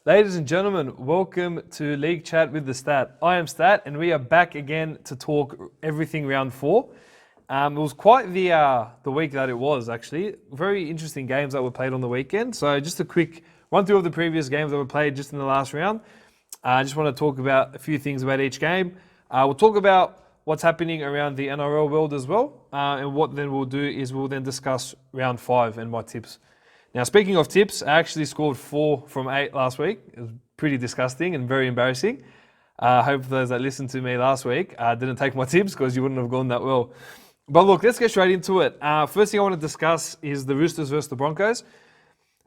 Ladies and gentlemen, welcome to League Chat with the Stat. I am Stat, and we are back again to talk everything round 4. It was quite the week that it was, actually. Very interesting games that were played on the weekend. So just a quick run through of the previous games that were played just in the last round. I just want to talk about a few things about each game. We'll talk about what's happening around the NRL world as well. And what then we'll do is we'll then discuss round 5 and my tips. Now, speaking of tips, I actually scored 4 from 8 last week. It was pretty disgusting and very embarrassing. I hope those that listened to me last week didn't take my tips because you wouldn't have gone that well. But look, let's get straight into it. First thing I want to discuss is the Roosters versus the Broncos.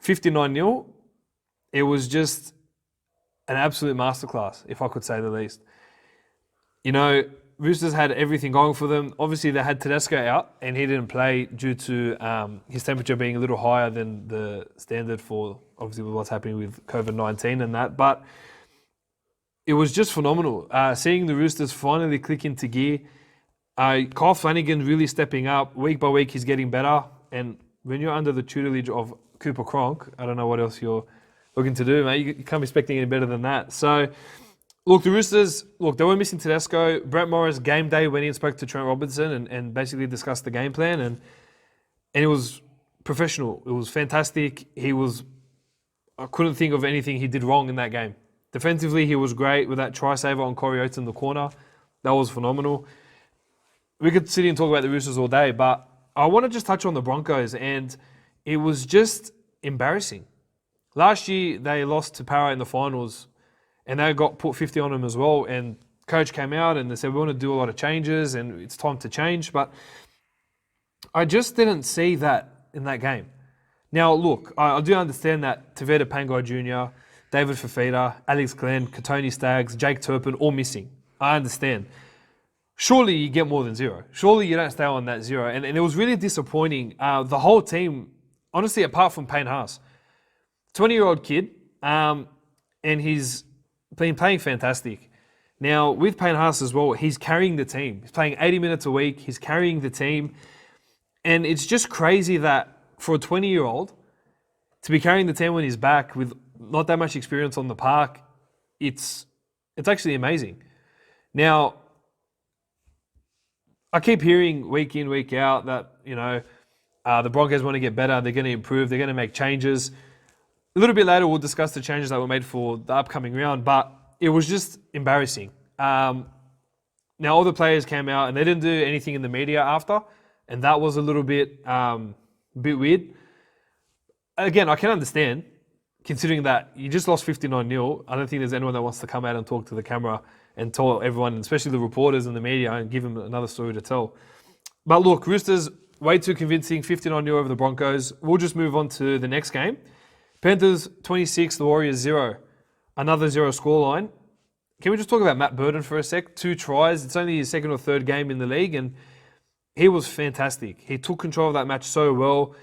59-0. It was just an absolute masterclass, if I could say the least. You know, Roosters had everything going for them. Obviously, they had Tedesco out, and he didn't play due to his temperature being a little higher than the standard for, obviously, with what's happening with COVID-19 and that. But it was just phenomenal. Seeing the Roosters finally click into gear. Kyle Flanagan really stepping up. Week by week, he's getting better. And when you're under the tutelage of Cooper Cronk, I don't know what else you're looking to do, mate. You can't be expecting any better than that. So, look, the Roosters, they were missing Tedesco. Brett Morris, game day, went in and spoke to Trent Robinson and basically discussed the game plan. And it was professional. It was fantastic. I couldn't think of anything he did wrong in that game. Defensively, he was great with that try saver on Corey Oates in the corner. That was phenomenal. We could sit here and talk about the Roosters all day, but I want to just touch on the Broncos, and it was just embarrassing. Last year, they lost to Para in the finals, and they got put 50 on them as well. And coach came out and they said, we want to do a lot of changes and it's time to change. But I just didn't see that in that game. Now, look, I do understand that Tavita Pangai Jr., David Fafita, Alex Glenn, Katoni Staggs, Jake Turpin, all missing. I understand. Surely you get more than 0. Surely you don't stay on that 0. And it was really disappointing. The whole team, honestly, apart from Payne Haas, 20-year-old kid, and he's been playing fantastic. Now, with Payne Haas as well, he's carrying the team. He's playing 80 minutes a week. He's carrying the team. And it's just crazy that for a 20-year-old to be carrying the team when he's back with not that much experience on the park, it's actually amazing. Now, I keep hearing week in, week out that, the Broncos want to get better. They're going to improve. They're going to make changes. A little bit later, we'll discuss the changes that were made for the upcoming round, but it was just embarrassing. Now, all the players came out and they didn't do anything in the media after, and that was a little bit weird. Again, I can understand, considering that you just lost 59-0. I don't think there's anyone that wants to come out and talk to the camera and tell everyone, especially the reporters and the media, and give them another story to tell. But look, Roosters, way too convincing, 59-0 over the Broncos. We'll just move on to the next game. Panthers 26, the Warriors 0. Another 0 scoreline. Can we just talk about Matt Burton for a sec? 2 tries. It's only his second or third game in the league, and he was fantastic. He took control of that match so well.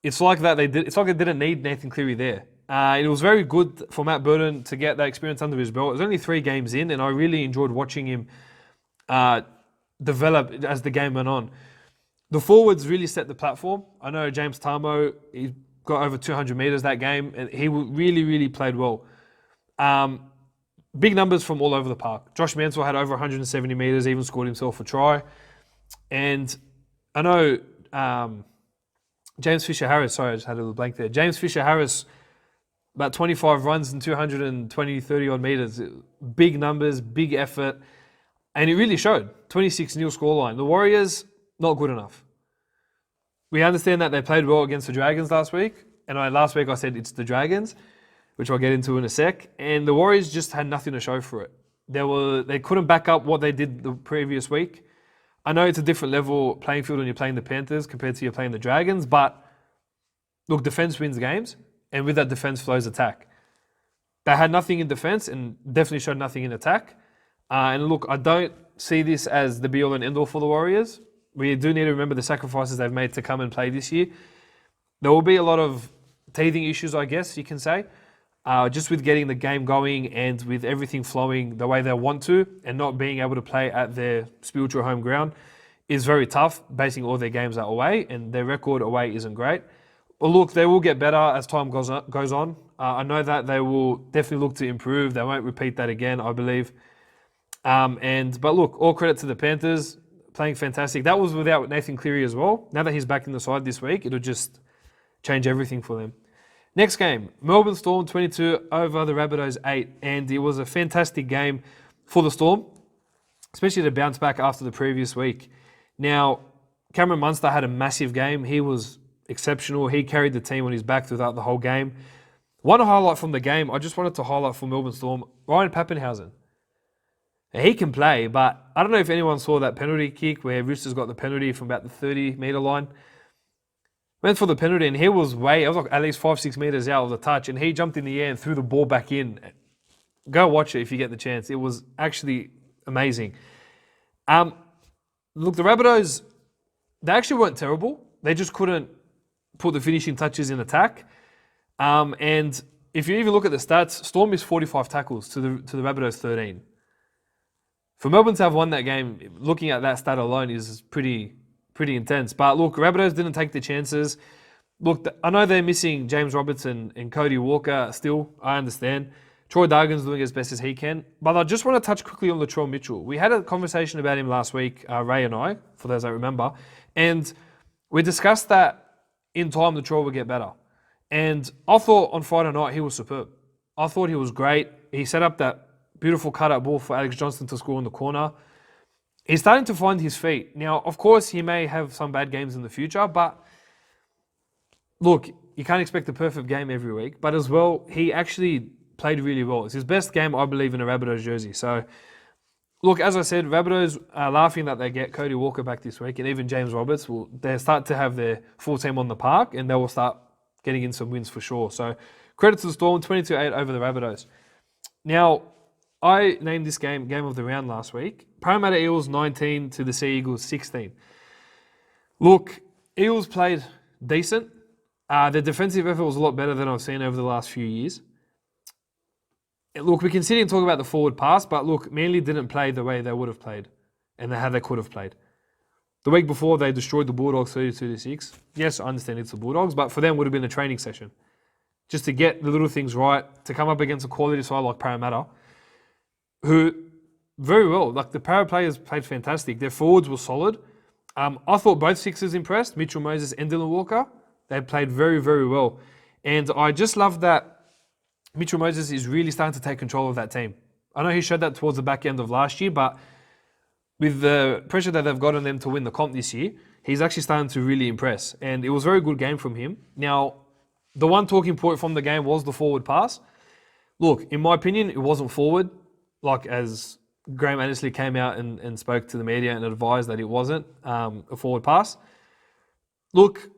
It's like they didn't need Nathan Cleary there. It was very good for Matt Burton to get that experience under his belt. It was only 3 games in, and I really enjoyed watching him develop as the game went on. The forwards really set the platform. I know James Tarmo, he got over 200 metres that game, and he really, really played well. Big numbers from all over the park. Josh Mansell had over 170 metres, even scored himself a try. And I know James Fisher-Harris, sorry, I just had a little blank there. James Fisher-Harris, about 25 runs and 220, 30 odd metres. Big numbers, big effort. And it really showed. 26-0 scoreline. The Warriors, not good enough. We understand that they played well against the Dragons last week. And last week I said it's the Dragons, which I'll get into in a sec. And the Warriors just had nothing to show for it. They couldn't back up what they did the previous week. I know it's a different level playing field when you're playing the Panthers compared to you're playing the Dragons. But look, defense wins games. And with that defense flows attack. They had nothing in defense and definitely showed nothing in attack. And look, I don't see this as the be-all and end-all for the Warriors. We do need to remember the sacrifices they've made to come and play this year. There will be a lot of teething issues, I guess you can say, just with getting the game going and with everything flowing the way they want to and not being able to play at their spiritual home ground is very tough, basing all their games away, and their record away isn't great. Well, look, they will get better as time goes on. I know that they will definitely look to improve. They won't repeat that again, I believe. But look, all credit to the Panthers, playing fantastic. That was without Nathan Cleary as well. Now that he's back in the side this week, it'll just change everything for them. Next game, Melbourne Storm 22 over the Rabbitohs 8, and it was a fantastic game for the Storm, especially to bounce back after the previous week. Now, Cameron Munster had a massive game. He was exceptional. He carried the team on his back throughout the whole game. One highlight from the game, I just wanted to highlight for Melbourne Storm, Ryan Papenhuyzen. He can play, but I don't know if anyone saw that penalty kick where Roosters got the penalty from about the 30-metre line. Went for the penalty and he was like at least 5-6 metres out of the touch, and he jumped in the air and threw the ball back in. Go watch it if you get the chance. It was actually amazing. Look, the Rabbitohs, they actually weren't terrible. They just couldn't put the finishing touches in attack. And if you even look at the stats, Storm missed 45 tackles to the Rabbitohs 13. For Melbourne to have won that game, looking at that stat alone is pretty intense. But look, Rabbitohs didn't take the chances. Look, I know they're missing James Robertson and Cody Walker still. I understand. Troy Dargan's doing as best as he can. But I just want to touch quickly on Latrell Mitchell. We had a conversation about him last week, Ray and I, for those that remember. And we discussed that in time Latrell would get better. And I thought on Friday night he was superb. I thought he was great. He set up that beautiful cut-out ball for Alex Johnston to score in the corner. He's starting to find his feet. Now, of course, he may have some bad games in the future, but look, you can't expect a perfect game every week. But as well, he actually played really well. It's his best game, I believe, in a Rabbitohs jersey. So, look, as I said, Rabbitohs are laughing that they get Cody Walker back this week, and even James Roberts they start to have their full team on the park, and they will start getting in some wins for sure. So, credit to the Storm, 22-8 over the Rabbitohs. Now, I named this game of the round last week. Parramatta Eels 19 to the Sea Eagles 16. Look, Eels played decent. Their defensive effort was a lot better than I've seen over the last few years. Look, we can sit here and talk about the forward pass, but look, Manly didn't play the way they would have played and how they could have played. The week before, they destroyed the Bulldogs 32-6. Yes, I understand it's the Bulldogs, but for them, it would have been a training session. Just to get the little things right, to come up against a quality side like Parramatta, who very well, like the Para players played fantastic. Their forwards were solid. I thought both Sixers impressed, Mitchell Moses and Dylan Walker. They played very, very well. And I just love that Mitchell Moses is really starting to take control of that team. I know he showed that towards the back end of last year, but with the pressure that they've got on them to win the comp this year, he's actually starting to really impress. And it was a very good game from him. Now, the one talking point from the game was the forward pass. Look, in my opinion, it wasn't forward. Like as Graham Annesley came out and spoke to the media and advised that it wasn't a forward pass. Look,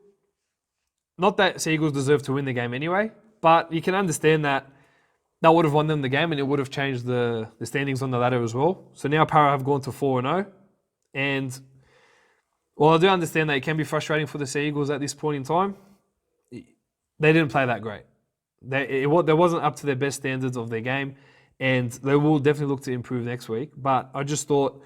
not that Sea Eagles deserve to win the game anyway, but you can understand that would have won them the game and it would have changed the standings on the ladder as well. So now Para have gone to 4-0. And while I do understand that it can be frustrating for the Sea Eagles at this point in time, they didn't play that great. They wasn't up to their best standards of their game. And they will definitely look to improve next week. But I just thought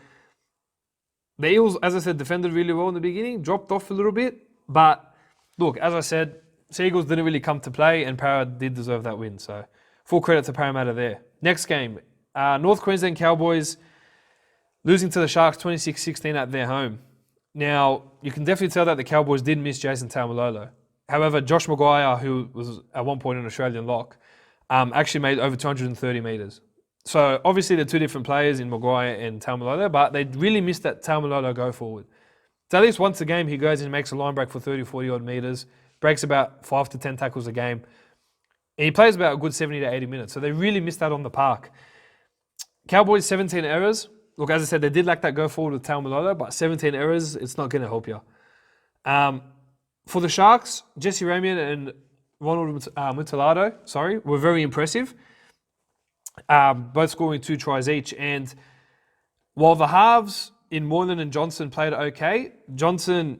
the Eels, as I said, defended really well in the beginning, dropped off a little bit. But look, as I said, Sea Eagles didn't really come to play and Para did deserve that win. So full credit to Parramatta there. Next game, North Queensland Cowboys losing to the Sharks 26-16 at their home. Now, you can definitely tell that the Cowboys did miss Jason Taumalolo. However, Josh Maguire, who was at one point an Australian lock, actually made over 230 metres. So obviously they're two different players in Maguire and Taumalolo, but they really missed that Taumalolo go forward. So at least once a game he goes and makes a line break for 30, 40 odd metres, breaks about 5 to 10 tackles a game. And he plays about a good 70 to 80 minutes. So they really missed that on the park. Cowboys, 17 errors. Look, as I said, they did lack that go forward with Taumalolo, but 17 errors, it's not going to help you. For the Sharks, Jesse Ramian and Ronald Mutalado, were very impressive. Both scoring 2 tries each. And while the halves in Moylan and Johnson played okay, Johnson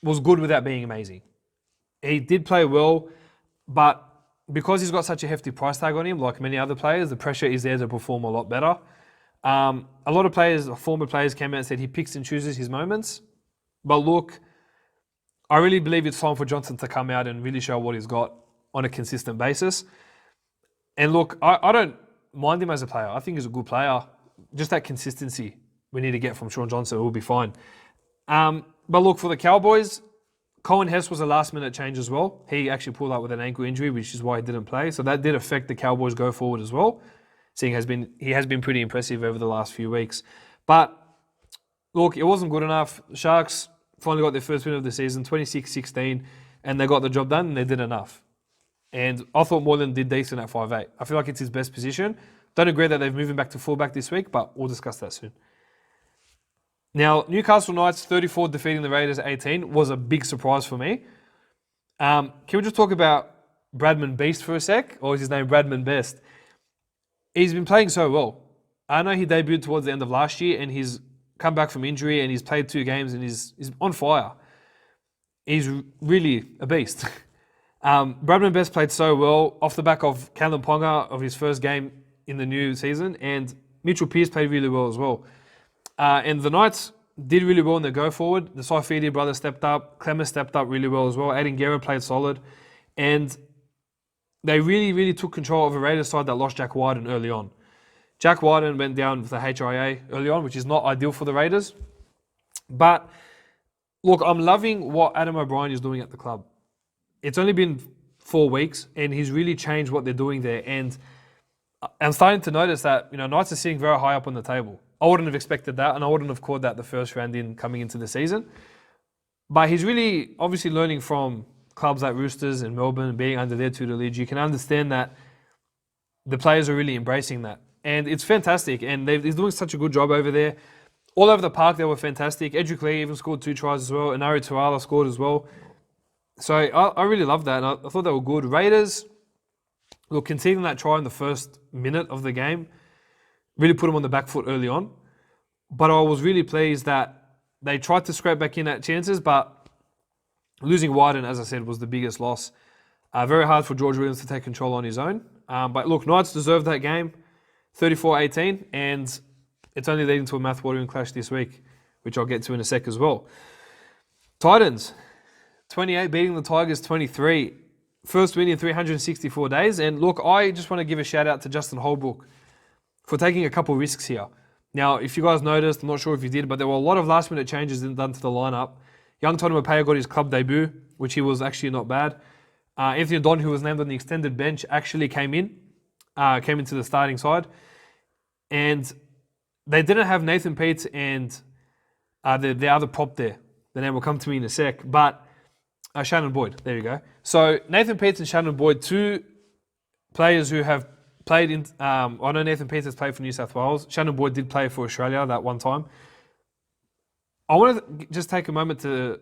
was good without being amazing. He did play well, but because he's got such a hefty price tag on him, like many other players, the pressure is there to perform a lot better. A lot of players, former players came out and said he picks and chooses his moments. But look, I really believe it's time for Johnson to come out and really show what he's got on a consistent basis. And look, I don't mind him as a player. I think he's a good player. Just that consistency we need to get from Sean Johnson will be fine. But look, for the Cowboys, Cohen Hess was a last-minute change as well. He actually pulled out with an ankle injury, which is why he didn't play. So that did affect the Cowboys go forward as well, seeing he has been pretty impressive over the last few weeks. But look, it wasn't good enough. Sharks finally got their first win of the season, 26-16, and they got the job done, and they did enough. And I thought Moreland did decent at 5'8". I feel like it's his best position. Don't agree that they've moved him back to fullback this week, but we'll discuss that soon. Now, Newcastle Knights 34 defeating the Raiders 18 was a big surprise for me. Can we just talk about Bradman Beast for a sec? Or is his name Bradman Best? He's been playing so well. I know he debuted towards the end of last year and he's come back from injury and he's played 2 games and he's on fire. He's really a beast. Bradman Best played so well off the back of Callum Ponga of his first game in the new season, and Mitchell Pearce played really well as well. And the Knights did really well in their go forward. The Saifidi brothers stepped up. Clemmer stepped up really well as well. Aiden Guerra played solid. And they really, really took control of a Raiders side that lost Jack Wyden early on. Jack Wyden went down with the HIA early on, which is not ideal for the Raiders. But look, I'm loving what Adam O'Brien is doing at the club. It's only been 4 weeks and he's really changed what they're doing there. And I'm starting to notice that, Knights are sitting very high up on the table. I wouldn't have expected that, and I wouldn't have called that the first round in coming into the season. But he's really obviously learning from clubs like Roosters and Melbourne, being under their tutelage. You can understand that the players are really embracing that. And it's fantastic, and he's doing such a good job over there. All over the park, they were fantastic. Edric Lee even scored 2 tries as well, and Ari Tuala scored as well. So I really love that, and I thought they were good. Raiders, look, conceding that try in the first minute of the game really put them on the back foot early on. But I was really pleased that they tried to scrape back in at chances, but losing Wyden, as I said, was the biggest loss. Very hard for George Williams to take control on his own. But look, Knights deserved that game, 34-18, and it's only leading to a mouth-watering clash this week, which I'll get to in a sec as well. Titans, 28, beating the Tigers 23. First win in 364 days. And look, I just want to give a shout out to Justin Holbrook for taking a couple risks here. Now, if you guys noticed, I'm not sure if you did, but there were a lot of last-minute changes done to the lineup. Young Tony Mapea got his club debut, which he was actually not bad. Anthony Don, who was named on the extended bench, actually came into the starting side. And they didn't have Nathan Peets and the other prop there. The name will come to me in a sec. But Shannon Boyd, there you go. So Nathan Peets and Shannon Boyd, 2 players who have played in, I know Nathan Peets has played for New South Wales. Shannon Boyd did play for Australia that one time. I want to just take a moment to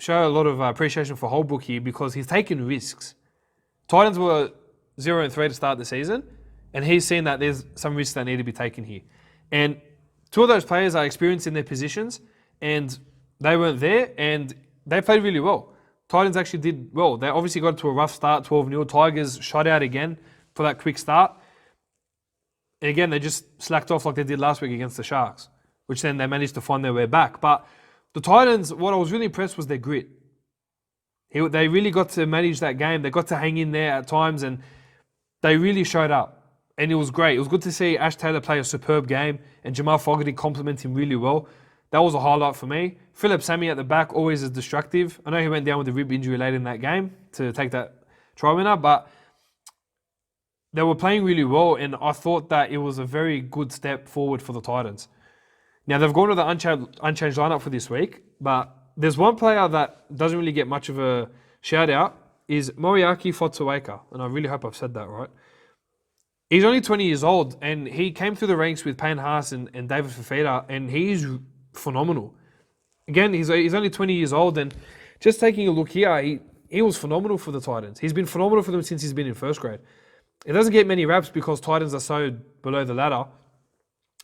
show a lot of appreciation for Holbrook here because he's taken risks. Titans were 0-3 to start the season, and he's seen that there's some risks that need to be taken here. And 2 of those players are experienced in their positions, and they weren't there, and they played really well. Titans actually did well. They obviously got to a rough start, 12-0. Tigers shut out again for that quick start. And again, they just slacked off like they did last week against the Sharks, which then they managed to find their way back. But the Titans, what I was really impressed was their grit. They really got to manage that game. They got to hang in there at times, and they really showed up. And it was great. It was good to see Ash Taylor play a superb game and Jamal Fogarty compliment him really well. That was a highlight for me. Philip Sammy at the back always is destructive. I know he went down with a rib injury late in that game to take that try winner, but they were playing really well, and I thought that it was a very good step forward for the Titans. Now, they've gone to the unchanged lineup for this week, but there's one player that doesn't really get much of a shout-out, is Moriaki Fotuaika, and I really hope I've said that right. He's only 20 years old, and he came through the ranks with Payne Haas and David Fafita, and he's phenomenal. Again, he's only 20 years old, and just taking a look here, he was phenomenal for the Titans. He's been phenomenal for them since he's been in first grade. It doesn't get many raps because Titans are so below the ladder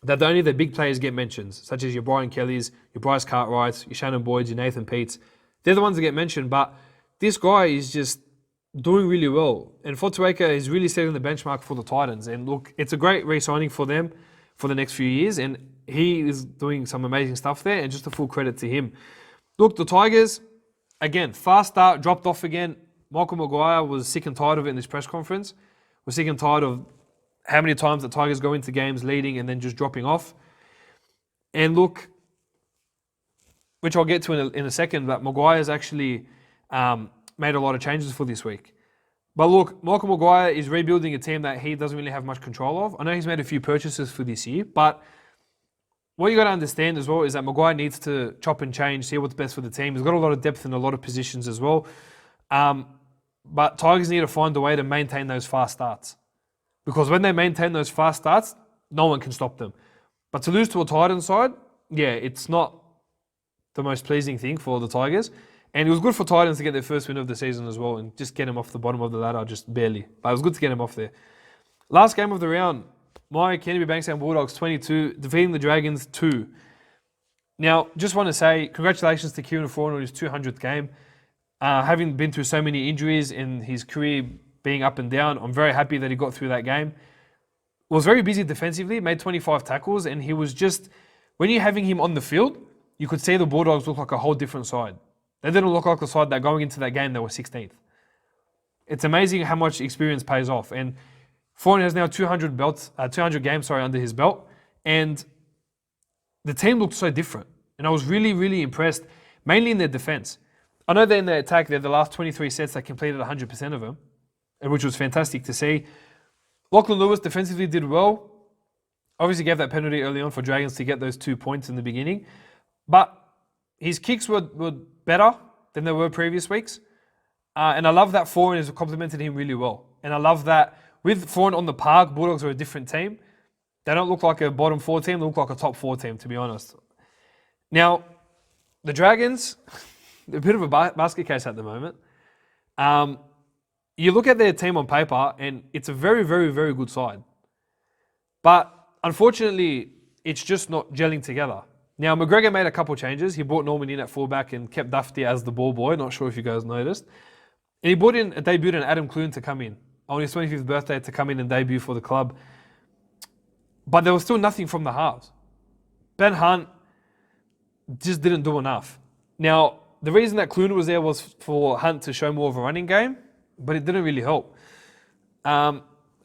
that only the big players get mentions, such as your Brian Kellys, your Bryce Cartwrights, your Shannon Boyds, your Nathan Peets. They're the ones that get mentioned, but this guy is just doing really well. And Fotuaika is really setting the benchmark for the Titans. And look, it's a great re-signing for them for the next few years, and he is doing some amazing stuff there, and just a full credit to him. Look, the Tigers, again, fast start, dropped off again. Michael Maguire was sick and tired of it in this press conference. Was sick and tired of how many times the Tigers go into games leading and then just dropping off. And look, which I'll get to in a second, but Maguire's actually made a lot of changes for this week. But look, Michael Maguire is rebuilding a team that he doesn't really have much control of. I know he's made a few purchases for this year, but what you got to understand as well is that Maguire needs to chop and change, see what's best for the team. He's got a lot of depth in a lot of positions as well. But Tigers need to find a way to maintain those fast starts. Because when they maintain those fast starts, no one can stop them. But to lose to a Titans side, yeah, it's not the most pleasing thing for the Tigers. And it was good for Titans to get their first win of the season as well and just get them off the bottom of the ladder, just barely. But it was good to get them off there. Last game of the round, my Canterbury Bankstown Bulldogs 22, defeating the Dragons 2. Now, just want to say congratulations to Kieran Foran on his 200th game. Having been through so many injuries in his career being up and down, I'm very happy that he got through that game. Was very busy defensively, made 25 tackles, and he was just, when you're having him on the field, you could see the Bulldogs look like a whole different side. They didn't look like the side that going into that game, they were 16th. It's amazing how much experience pays off. And Foran has now 200 games under his belt. And the team looked so different. And I was really, really impressed, mainly in their defense. I know they're in their attack, they're the last 23 sets that completed 100% of them, which was fantastic to see. Lachlan Lewis defensively did well. Obviously gave that penalty early on for Dragons to get those 2 points in the beginning. But his kicks were better than they were previous weeks. And I love that Foran has complimented him really well. And I love that with Foran on the park, Bulldogs are a different team. They don't look like a bottom 4 team, they look like a top 4 team, to be honest. Now, the Dragons, a bit of a basket case at the moment. You look at their team on paper, and it's a very, very, very good side. But unfortunately, it's just not gelling together. Now, McGregor made a couple changes. He brought Norman in at fullback and kept Dufty as the ball boy. Not sure if you guys noticed. And he debuted an Adam Clune to come in on his 25th birthday to come in and debut for the club. But there was still nothing from the halves. Ben Hunt just didn't do enough. Now, the reason that Clune was there was for Hunt to show more of a running game, but it didn't really help.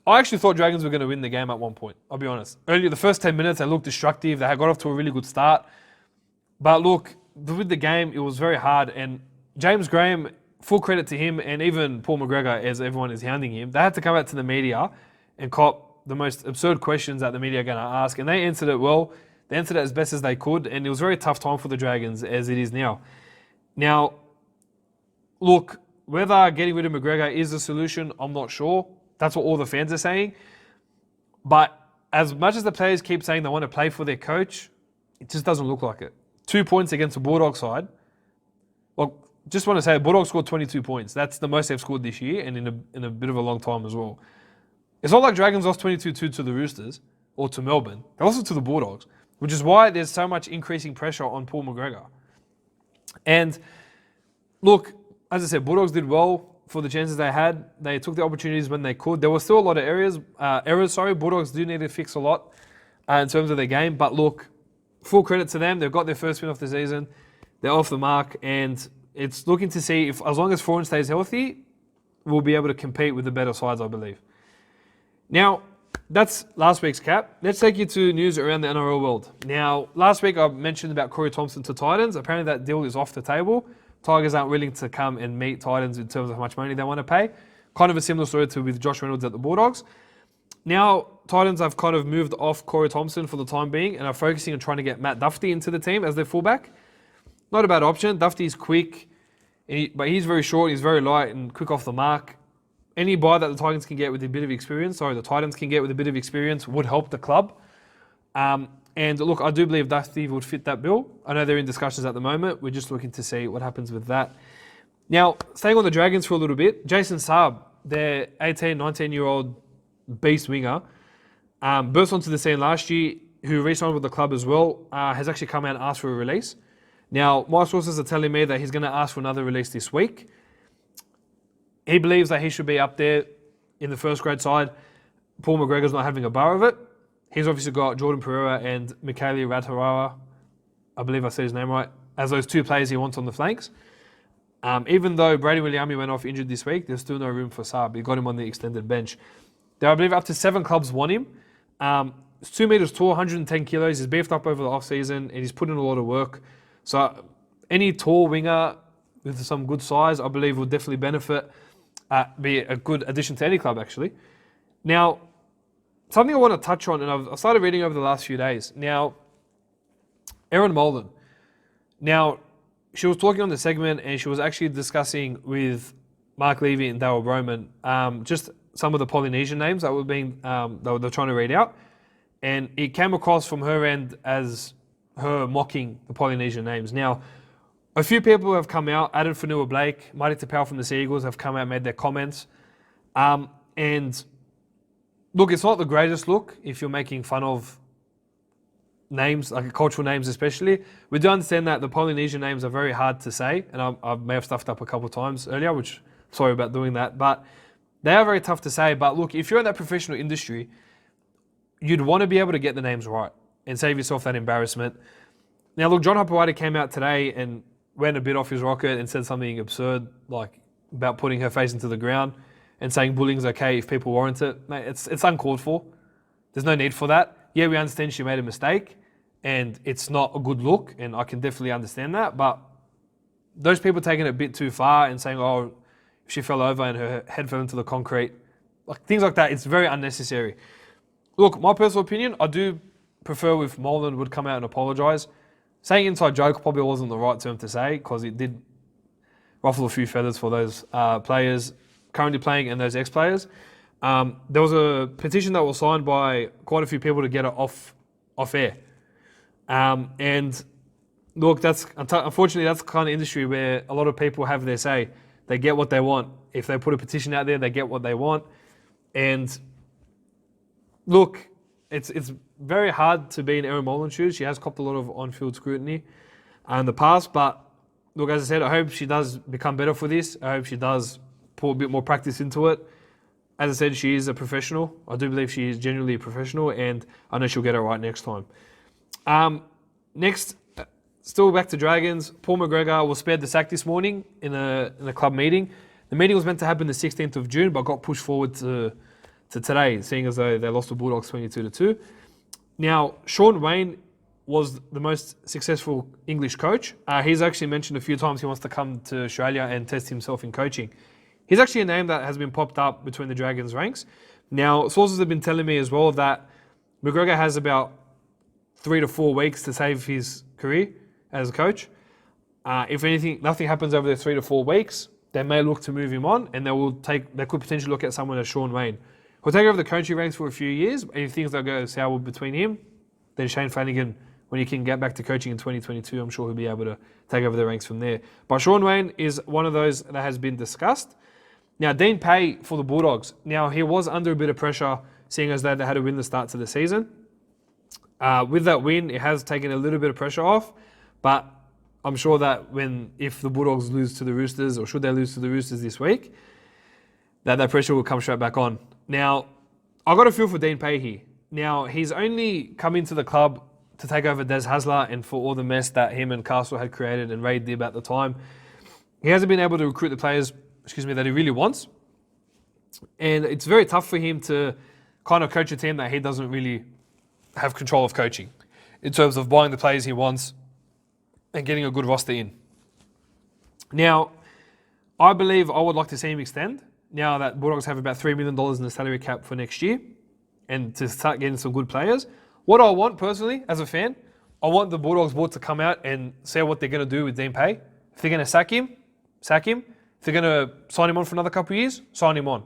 I actually thought Dragons were going to win the game at one point, I'll be honest. Earlier, the first 10 minutes, they looked destructive. They had got off to a really good start. But look, with the game, it was very hard. And James Graham, full credit to him, and even Paul McGregor, as everyone is hounding him, they had to come out to the media and cop the most absurd questions that the media are going to ask. And they answered it well. They answered it as best as they could. And it was a very tough time for the Dragons, as it is now. Now, look, whether getting rid of McGregor is the solution, I'm not sure. That's what all the fans are saying. But as much as the players keep saying they want to play for their coach, it just doesn't look like it. 2 points against the Bulldogs side. Well, just want to say, Bulldogs scored 22 points. That's the most they've scored this year and in a bit of a long time as well. It's not like Dragons lost 22-2 to the Roosters or to Melbourne. They lost it to the Bulldogs, which is why there's so much increasing pressure on Paul McGregor. And look, as I said, Bulldogs did well for the chances they had. They took the opportunities when they could. There were still a lot of errors. Bulldogs do need to fix a lot in terms of their game. But look, full credit to them. They've got their first win of the season. They're off the mark. And it's looking to see if, as long as Foran stays healthy, we'll be able to compete with the better sides, I believe. Now, that's last week's cap. Let's take you to news around the NRL world. Now, last week I mentioned about Corey Thompson to Titans. Apparently that deal is off the table. Tigers aren't willing to come and meet Titans in terms of how much money they want to pay. Kind of a similar story to with Josh Reynolds at the Bulldogs. Now, Titans have kind of moved off Corey Thompson for the time being and are focusing on trying to get Matt Dufty into the team as their fullback. Not a bad option. Dufty's quick, but he's very short, he's very light and quick off the mark. Any buy that the Titans can get with a bit of experience, would help the club. And look, I do believe Dusty would fit that bill. I know they're in discussions at the moment. We're just looking to see what happens with that. Now, staying on the Dragons for a little bit, Jason Saab, their 18, 19-year-old beast winger, burst onto the scene last year, who re-signed with the club as well, has actually come out and asked for a release. Now, my sources are telling me that he's going to ask for another release this week. He believes that he should be up there in the first grade side. Paul McGregor's not having a bar of it. He's obviously got Jordan Pereira and Michaeli Ratarawa, I believe I said his name right, as those two players he wants on the flanks. Even though Brady Williami went off injured this week, there's still no room for Saab. He got him on the extended bench. There, I believe, up to 7 clubs want him. He's 2 meters tall, 110 kilos. He's beefed up over the offseason, and he's put in a lot of work. So any tall winger with some good size, I believe, will definitely benefit, be a good addition to any club, actually. Now, something I want to touch on, and I've started reading over the last few days. Now, Erin Molan. Now, she was talking on the segment, and she was actually discussing with Mark Levy and Darryl Broman just some of the Polynesian names that were being they're trying to read out, and it came across from her end as her mocking the Polynesian names. Now, a few people have come out. Adam Fanua-Blake, Marty Tapau from the Seagulls have come out and made their comments. And look, it's not the greatest look if you're making fun of names, like cultural names especially. We do understand that the Polynesian names are very hard to say, and I may have stuffed up a couple of times earlier, which, sorry about doing that, but they are very tough to say. But look, if you're in that professional industry, you'd want to be able to get the names right and save yourself that embarrassment. Now, look, John Hopewadi came out today and went a bit off his rocket and said something absurd, like about putting her face into the ground and saying bullying's okay if people warrant it. Mate, it's uncalled for. There's no need for that. Yeah, we understand she made a mistake and it's not a good look, and I can definitely understand that, but those people taking it a bit too far and saying, oh, if she fell over and her head fell into the concrete, like things like that, it's very unnecessary. Look, my personal opinion, I do prefer if Molan would come out and apologise. Saying inside joke probably wasn't the right term to say, because it did ruffle a few feathers for those players currently playing and those ex-players. There was a petition that was signed by quite a few people to get it off air. And look, unfortunately, that's the kind of industry where a lot of people have their say. They get what they want. If they put a petition out there, they get what they want. And look, it's very hard to be in Erin Molan's shoes. She has copped a lot of on-field scrutiny in the past. But look, as I said, I hope she does become better for this. I hope she does put a bit more practice into it. As I said, she is a professional. I do believe she is genuinely a professional, and I know she'll get it right next time. Next, still back to Dragons. Paul McGregor was spared the sack this morning in a club meeting. The meeting was meant to happen the 16th of June, but got pushed forward to today, seeing as though they lost the Bulldogs 22-2. Now, Sean Wayne was the most successful English coach. He's actually mentioned a few times he wants to come to Australia and test himself in coaching. He's actually a name that has been popped up between the Dragons ranks. Now, sources have been telling me as well that McGregor has about 3 to 4 weeks to save his career as a coach. If anything, nothing happens over the 3 to 4 weeks, they may look to move him on, and they could potentially look at someone as Sean Wayne. He'll take over the coaching ranks for a few years, and if things don't go sour between him, then Shane Flanagan, when he can get back to coaching in 2022, I'm sure he'll be able to take over the ranks from there. But Sean Wayne is one of those that has been discussed. Now, Dean Pay for the Bulldogs. Now, he was under a bit of pressure, seeing as though they had to win the start to the season. With that win, it has taken a little bit of pressure off, but I'm sure that if the Bulldogs lose to the Roosters, or should they lose to the Roosters this week, that pressure will come straight back on. Now, I got a feel for Dean Pay here. Now, he's only come into the club to take over Des Hasler and for all the mess that him and Castle had created and Ray did at the time. He hasn't been able to recruit the players, that he really wants. And it's very tough for him to kind of coach a team that he doesn't really have control of coaching in terms of buying the players he wants and getting a good roster in. Now, I believe I would like to see him extend now that Bulldogs have about $3 million in the salary cap for next year and to start getting some good players. What I want personally as a fan, I want the Bulldogs board to come out and say what they're going to do with Dean Pay. If they're going to sack him, sack him. If they're going to sign him on for another couple of years, sign him on.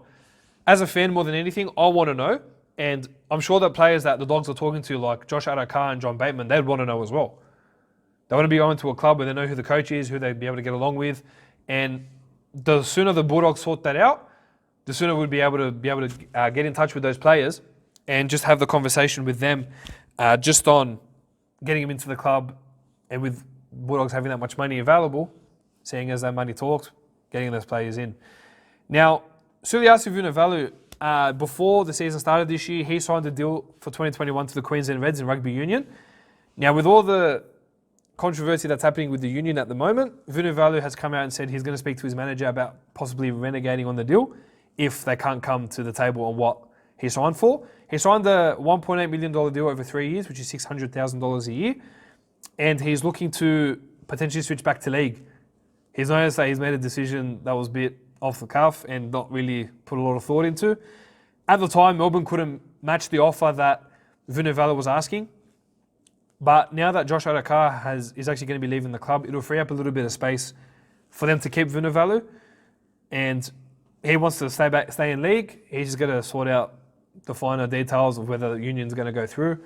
As a fan, more than anything, I want to know. And I'm sure that players that the Dogs are talking to, like Josh Adokar and John Bateman, they'd want to know as well. They want to be going to a club where they know who the coach is, who they'd be able to get along with. And the sooner the Bulldogs sort that out, the sooner we'd be able to get in touch with those players and just have the conversation with them just on getting them into the club, and with Bulldogs having that much money available, seeing as that money talks, getting those players in. Now, Suliasi Vunivalu, before the season started this year, he signed a deal for 2021 to the Queensland Reds in rugby union. Now, with all the controversy that's happening with the union at the moment. Vunivalu has come out and said he's going to speak to his manager about possibly renegating on the deal if they can't come to the table on what he signed for. He signed a $1.8 million deal over 3 years, which is $600,000 a year, and he's looking to potentially switch back to league. He's noticed that he's made a decision that was a bit off the cuff and not really put a lot of thought into. At the time, Melbourne couldn't match the offer that Vunivalu was asking. But now that Josh Adokar is actually going to be leaving the club, it'll free up a little bit of space for them to keep Vunivalu. And he wants to stay in league. He's just going to sort out the finer details of whether the union's going to go through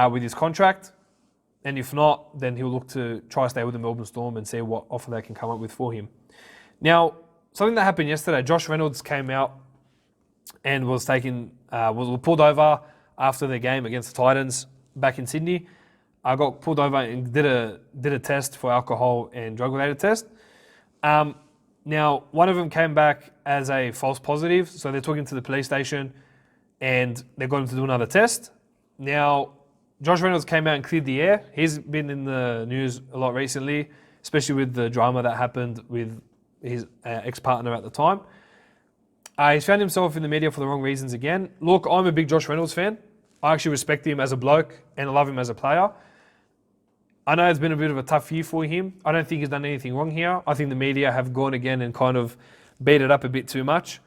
with his contract. And if not, then he'll look to try to stay with the Melbourne Storm and see what offer they can come up with for him. Now, something that happened yesterday, Josh Reynolds came out and was pulled over after the game against the Titans back in Sydney. I got pulled over and did a test for alcohol and drug-related test. Now, one of them came back as a false positive, so they took him to the police station and they got him to do another test. Now, Josh Reynolds came out and cleared the air. He's been in the news a lot recently, especially with the drama that happened with his ex-partner at the time. He's found himself in the media for the wrong reasons again. Look, I'm a big Josh Reynolds fan. I actually respect him as a bloke and I love him as a player. I know it's been a bit of a tough year for him. I don't think he's done anything wrong here. I think the media have gone again and kind of beat it up a bit too much.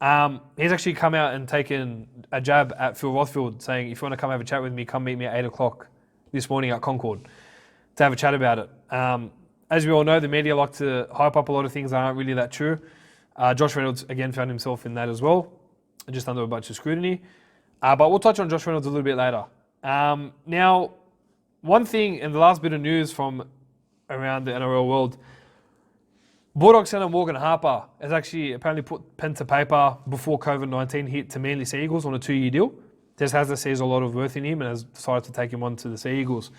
He's actually come out and taken a jab at Phil Rothfield saying, if you want to come have a chat with me, come meet me at 8 o'clock this morning at Concord to have a chat about it. As we all know, the media like to hype up a lot of things that aren't really that true. Josh Reynolds, again, found himself in that as well, just under a bunch of scrutiny. But we'll touch on Josh Reynolds a little bit later. Now, one thing, and the last bit of news from around the NRL world, Bulldog centre Morgan Harper has actually apparently put pen to paper before COVID-19 hit to Manly Sea Eagles on a 2-year deal. Des Hasler sees a lot of worth in him and has decided to take him on to the Sea Eagles.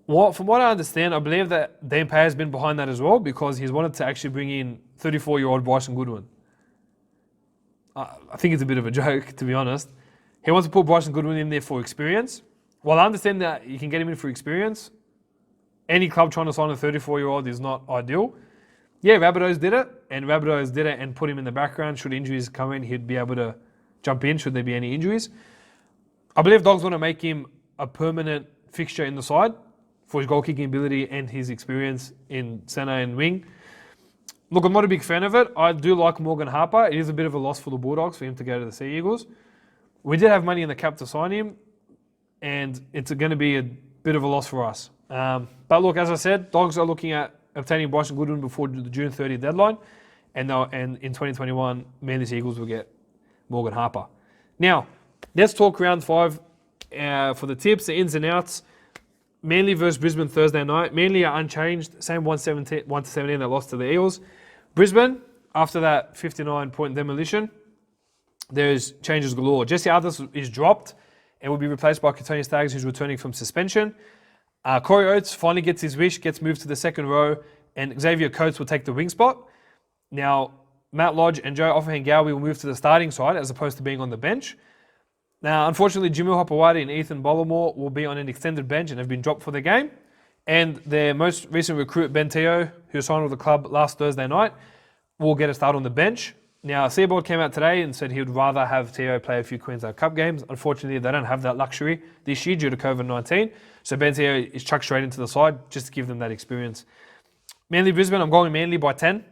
From what I understand, I believe that Dean Pay has been behind that as well because he's wanted to actually bring in 34-year-old Bryson Goodwin. I think it's a bit of a joke, to be honest. He wants to put Bryson Goodwin in there for experience. While I understand that you can get him in for experience, any club trying to sign a 34-year-old is not ideal. Yeah, Rabbitohs did it, and put him in the background. Should injuries come in, he'd be able to jump in should there be any injuries. I believe Dogs want to make him a permanent fixture in the side for his goal-kicking ability and his experience in centre and wing. Look, I'm not a big fan of it. I do like Morgan Harper. It is a bit of a loss for the Bulldogs for him to go to the Sea Eagles. We did have money in the cap to sign him, and it's going to be a bit of a loss for us. But look, as I said, Dogs are looking at obtaining Bryson Goodwin before the June 30th deadline, and in 2021, Manly Sea Eagles will get Morgan Harper. Now, let's talk round 5 for the tips, the ins and outs. Manly versus Brisbane Thursday night. Manly are unchanged, same 1-17 that lost to the Eels. Brisbane, after that 59-point demolition, there's changes galore. Jesse Arthurs is dropped and will be replaced by Katoni Staggs, who's returning from suspension. Corey Oates finally gets his wish, gets moved to the second row, and Xavier Coates will take the wing spot. Now, Matt Lodge and Joe Offahengawi will move to the starting side as opposed to being on the bench. Now, unfortunately, Jimmy Hopewadi and Ethan Bollamore will be on an extended bench and have been dropped for the game. And their most recent recruit, Ben Teo, who signed with the club last Thursday night, will get a start on the bench. Now, Seabold came out today and said he would rather have Teo play a few Queensland Cup games. Unfortunately, they don't have that luxury this year due to COVID-19. So Ben Teo is chucked straight into the side just to give them that experience. Manly Brisbane, I'm going Manly by 10.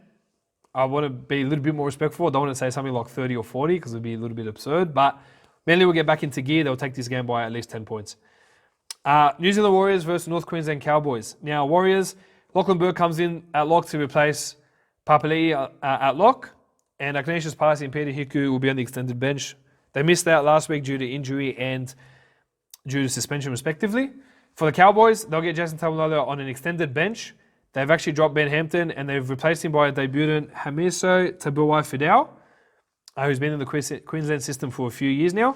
I want to be a little bit more respectful. I don't want to say something like 30 or 40 because it would be a little bit absurd. But Manly will get back into gear. They'll take this game by at least 10 points. New Zealand Warriors versus North Queensland Cowboys. Now, Warriors, Lachlan Burke comes in at lock to replace Papali'i at lock. And Ignatius Parsi and Peter Hiku will be on the extended bench. They missed out last week due to injury and due to suspension, respectively. For the Cowboys, they'll get Jason Tamalolo on an extended bench. They've actually dropped Ben Hampton and they've replaced him by a debutant Hamiso Tabuai-Fidel, who's been in the Queensland system for a few years now.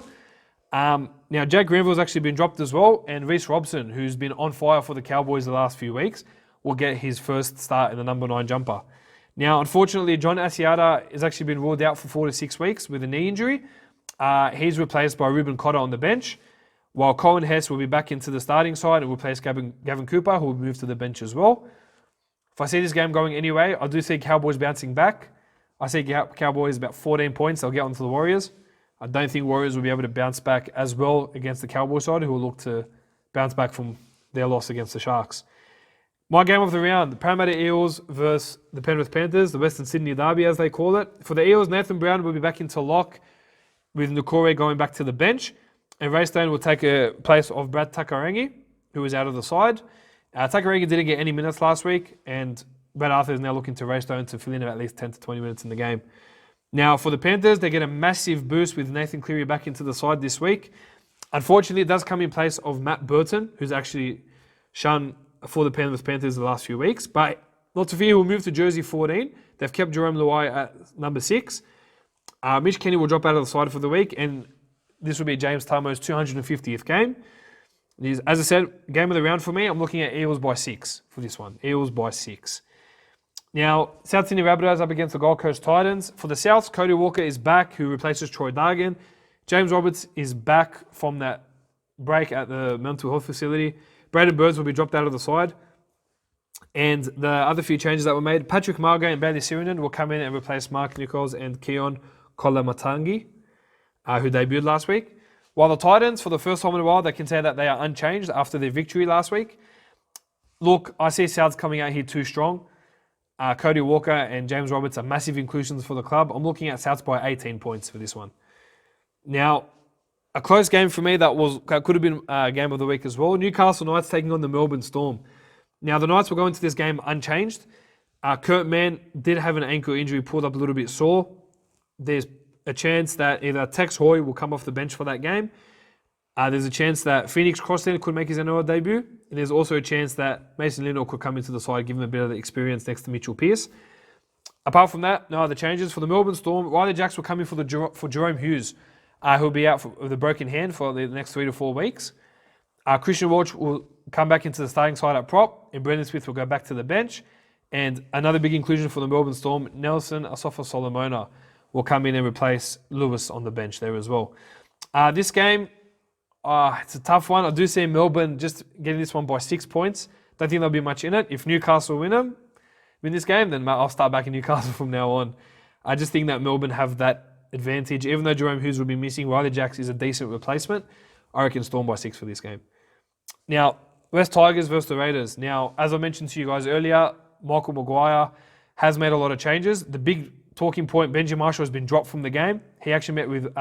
Now, Jack Granville's actually been dropped as well, and Reece Robson, who's been on fire for the Cowboys the last few weeks, will get his first start in the number 9 jumper. Now, unfortunately, John Asiata has actually been ruled out for 4 to 6 weeks with a knee injury. He's replaced by Ruben Cotter on the bench. while Cohen Hess will be back into the starting side and will replace Gavin Cooper, who will move to the bench as well. If I see this game going anyway, I do see Cowboys bouncing back. I see Cowboys about 14 points. They'll get onto the Warriors. I don't think Warriors will be able to bounce back as well against the Cowboys side, who will look to bounce back from their loss against the Sharks. My game of the round, the Parramatta Eels versus the Penrith Panthers, the Western Sydney Derby as they call it. For the Eels, Nathan Brown will be back into lock with Nukore going back to the bench. And Ray Stone will take a place of Brad Takarangi, who is out of the side. Takarangi didn't get any minutes last week, and Brad Arthur is now looking to Ray Stone to fill in at least 10 to 20 minutes in the game. Now, for the Panthers, they get a massive boost with Nathan Cleary back into the side this week. Unfortunately, it does come in place of Matt Burton, who's actually shone for the Penrith Panthers the last few weeks. But not to fear, will move to jersey 14. They've kept Jerome Luai at number 6. Mitch Kenny will drop out of the side for the week, and this will be James Tamo's 250th game. As I said, game of the round for me, I'm looking at Eels by 6 for this one. Eels by 6. Now, South Sydney Rabbitohs up against the Gold Coast Titans. For the Souths, Cody Walker is back, who replaces Troy Dargan. James Roberts is back from that break at the mental health facility. Braden Birds will be dropped out of the side. And the other few changes that were made, Patrick Margay and Bailey Sirinen will come in and replace Mark Nichols and Keon Kolamatangi, who debuted last week. While the Titans, for the first time in a while, they can say that they are unchanged after their victory last week. Look, I see Souths coming out here too strong. Cody Walker and James Roberts are massive inclusions for the club. I'm looking at Souths by 18 points for this one. Now, a close game for me that could have been a game of the week as well. Newcastle Knights taking on the Melbourne Storm. Now, the Knights will go into this game unchanged. Kurt Mann did have an ankle injury, pulled up a little bit sore. There's a chance that either Tex Hoy will come off the bench for that game. There's a chance that Phoenix Crossley could make his NRL debut. And there's also a chance that Mason Lindor could come into the side, give him a bit of the experience next to Mitchell Pearce. Apart from that, no other changes. For the Melbourne Storm, Riley Jacks will come in for Jerome Hughes, who'll be out with a broken hand for the next 3 to 4 weeks. Christian Walsh will come back into the starting side at prop, and Brendan Smith will go back to the bench. And another big inclusion for the Melbourne Storm, Nelson Asafa-Solomona will come in and replace Lewis on the bench there as well. This game, it's a tough one. I do see Melbourne just getting this one by 6 points. Don't think there'll be much in it. If Newcastle win this game, then I'll start back in Newcastle from now on. I just think that Melbourne have that advantage. Even though Jerome Hughes will be missing, Riley Jacks is a decent replacement. I reckon Storm by 6 for this game. Now, West Tigers versus the Raiders. Now, as I mentioned to you guys earlier, Michael Maguire has made a lot of changes. The big talking point, Benji Marshall has been dropped from the game. He actually met with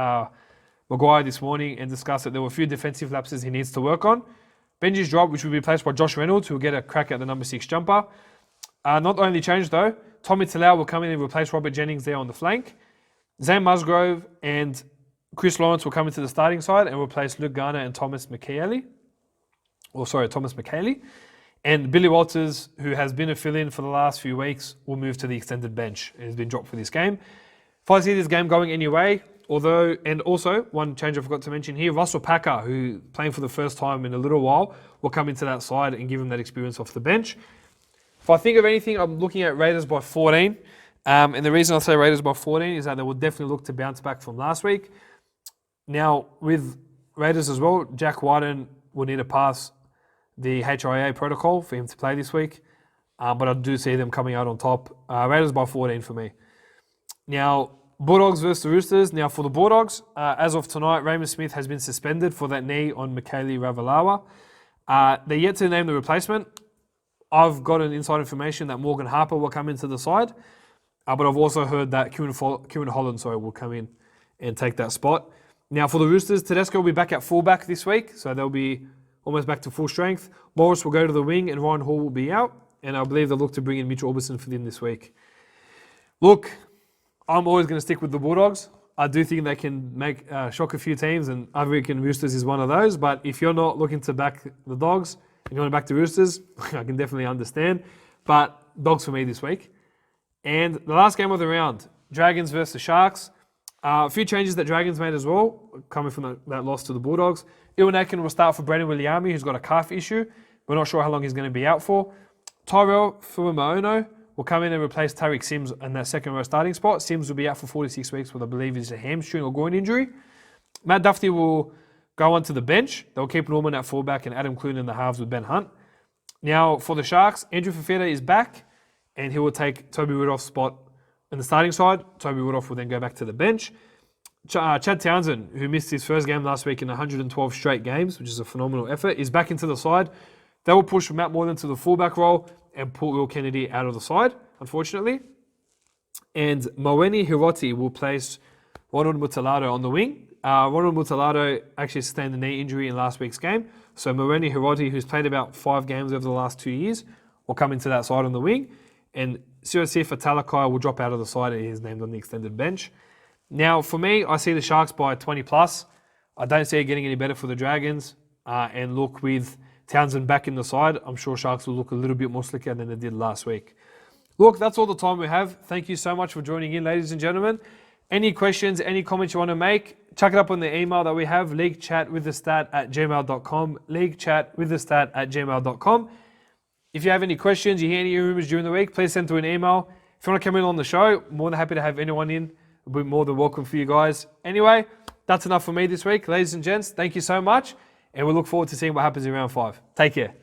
Maguire this morning and discussed that there were a few defensive lapses he needs to work on. Benji's dropped, which will be replaced by Josh Reynolds, who will get a crack at the number 6 jumper. Not only changed though, Tommy Talau will come in and replace Robert Jennings there on the flank. Zane Musgrove and Chris Lawrence will come into the starting side and replace Luke Garner and Thomas McKaylee. And Billy Walters, who has been a fill-in for the last few weeks, will move to the extended bench and has been dropped for this game. If I see this game going anyway, also one change I forgot to mention here, Russell Packer, who playing for the first time in a little while, will come into that side and give him that experience off the bench. If I think of anything, I'm looking at Raiders by 14. And the reason I say Raiders by 14 is that they will definitely look to bounce back from last week. Now, with Raiders as well, Jack Whiten will need to pass the HIA protocol for him to play this week. But I do see them coming out on top. Raiders by 14 for me. Now, Bulldogs versus the Roosters. Now, for the Bulldogs, as of tonight, Raymond Smith has been suspended for that knee on Michaeli Ravalawa. They're yet to name the replacement. I've got an inside information that Morgan Harper will come into the side. But I've also heard that Kieran Holland will come in and take that spot. Now, for the Roosters, Tedesco will be back at fullback this week. So they'll be almost back to full strength. Morris will go to the wing and Ryan Hall will be out. And I believe they'll look to bring in Mitch Orbison for them this week. Look, I'm always going to stick with the Bulldogs. I do think they can shock a few teams, and I reckon Roosters is one of those. But if you're not looking to back the Dogs and you want to back the Roosters, I can definitely understand. But Dogs for me this week. And the last game of the round, Dragons versus Sharks. A few changes that Dragons made as well, coming from that loss to the Bulldogs. Iwan Aitken will start for Brendan Williami, who's got a calf issue. We're not sure how long he's going to be out for. Tyrell Fuimaono will come in and replace Tariq Sims in that second row starting spot. Sims will be out for 46 weeks with, I believe, is a hamstring or groin injury. Matt Duffy will go onto the bench. They'll keep Norman at fullback and Adam Clune in the halves with Ben Hunt. Now, for the Sharks, Andrew Fafita is back, and he will take Toby Woodruff's spot in the starting side. Toby Woodruff will then go back to the bench. Chad Townsend, who missed his first game last week in 112 straight games, which is a phenomenal effort, is back into the side. They will push Matt Moylan to the fullback role and pull Will Kennedy out of the side, unfortunately. And Moeni Hiroti will place Ronald Mutalado on the wing. Ronald Mutalado actually sustained a knee injury in last week's game. So Moeni Hiroti, who's played about 5 games over the last 2 years, will come into that side on the wing. And Siosifa Talakai will drop out of the side and he's named on the extended bench. Now, for me, I see the Sharks by 20 plus. I don't see it getting any better for the Dragons. And look, with Townsend back in the side, I'm sure Sharks will look a little bit more slicker than they did last week. Look, that's all the time we have. Thank you so much for joining in, ladies and gentlemen. Any questions, any comments you want to make, chuck it up on the email that we have, leaguechatwiththestat@gmail.com, leaguechatwiththestat@gmail.com. If you have any questions, you hear any rumors during the week, please send to an email. If you want to come in on the show, more than happy to have anyone in. We'll be more than welcome for you guys. Anyway, that's enough for me this week. Ladies and gents, thank you so much. And we look forward to seeing what happens in round 5. Take care.